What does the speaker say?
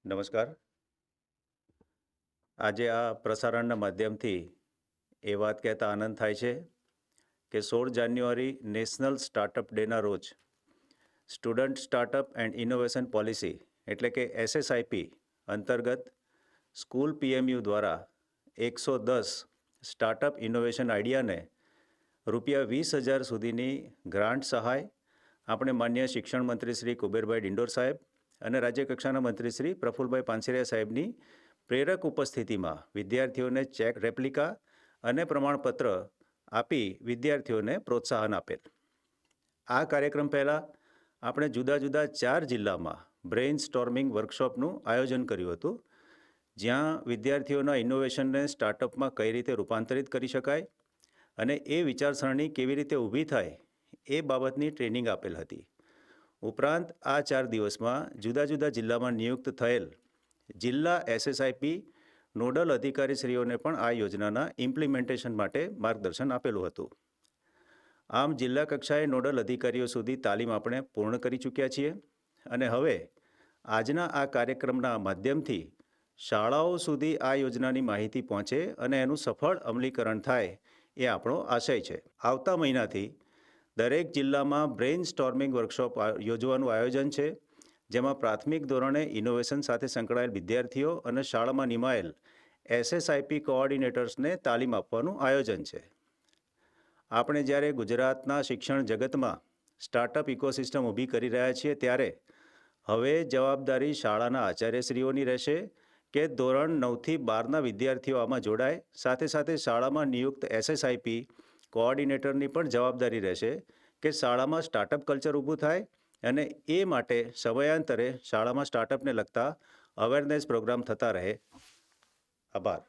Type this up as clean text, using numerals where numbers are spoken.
નમસ્કાર. આજે આ પ્રસારણના માધ્યમથી એ વાત કહેતા આનંદ થાય છે કે 16 જાન્યુઆરી નેશનલ સ્ટાર્ટઅપ ડેના રોજ student startup and innovation policy એટલે કે SSIP અંતર્ગત સ્કૂલ PMU દ્વારા 110 સ્ટાર્ટઅપ ઇનોવેશન આઈડિયાને ₹20,000 સુધીની ગ્રાન્ટ સહાય આપણે માન્ય શિક્ષણ મંત્રી શ્રી કુબેરભાઈ ડિંડોર સાહેબ અને રાજ્યકક્ષાના મંત્રી શ્રી પ્રફુલભાઈ પાનસેરિયા સાહેબની પ્રેરક ઉપસ્થિતિમાં વિદ્યાર્થીઓને ચેક રેપ્લિકા અને પ્રમાણપત્ર આપી વિદ્યાર્થીઓને પ્રોત્સાહન આપેલ. આ કાર્યક્રમ પહેલાં આપણે જુદા જુદા 4 જિલ્લામાં બ્રેઇન સ્ટોર્મિંગ વર્કશોપનું આયોજન કર્યું હતું, જ્યાં વિદ્યાર્થીઓના ઇનોવેશનને સ્ટાર્ટઅપમાં કઈ રીતે રૂપાંતરિત કરી શકાય અને એ વિચારસરણી કેવી રીતે ઊભી થાય એ બાબતની ટ્રેનિંગ આપેલ હતી. ઉપરાંત આ 4 દિવસમાં જુદા જુદા જિલ્લામાં નિયુક્ત થયેલ જિલ્લા SSIP નોડલ અધિકારીશ્રીઓને પણ આ યોજનાના ઇમ્પ્લિમેન્ટેશન માટે માર્ગદર્શન આપેલું હતું. આમ જિલ્લા કક્ષાએ નોડલ અધિકારીઓ સુધી તાલીમ આપણે પૂર્ણ કરી ચૂક્યા છીએ અને હવે આજના આ કાર્યક્રમના માધ્યમથી શાળાઓ સુધી આ યોજનાની માહિતી પહોંચે અને એનું સફળ અમલીકરણ થાય એ આપણો આશય છે. આવતા મહિનાથી દરેક જિલ્લામાં બ્રેઇન સ્ટોર્મિંગ વર્કશોપ યોજવાનું આયોજન છે, જેમાં પ્રાથમિક ધોરણે ઇનોવેશન સાથે સંકળાયેલ વિદ્યાર્થીઓ અને શાળામાં નિમાયેલ SSIP કોઓર્ડિનેટર્સને તાલીમ આપવાનું આયોજન છે. આપણે જ્યારે ગુજરાતના શિક્ષણ જગતમાં સ્ટાર્ટઅપ ઇકોસિસ્ટમ ઊભી કરી રહ્યા છીએ, ત્યારે હવે જવાબદારી શાળાના આચાર્યશ્રીઓની રહેશે કે ધોરણ 9થી 12ના વિદ્યાર્થીઓ આમાં જોડાય. સાથે સાથે શાળામાં નિયુક્ત SSIP કોઓર્ડિનેટરની પણ જવાબદારી રહેશે કે શાળામાં સ્ટાર્ટઅપ કલ્ચર ઊભું થાય અને એ માટે સમયાંતરે શાળામાં સ્ટાર્ટઅપને લગતા અવેરનેસ પ્રોગ્રામ થતા રહે. આભાર.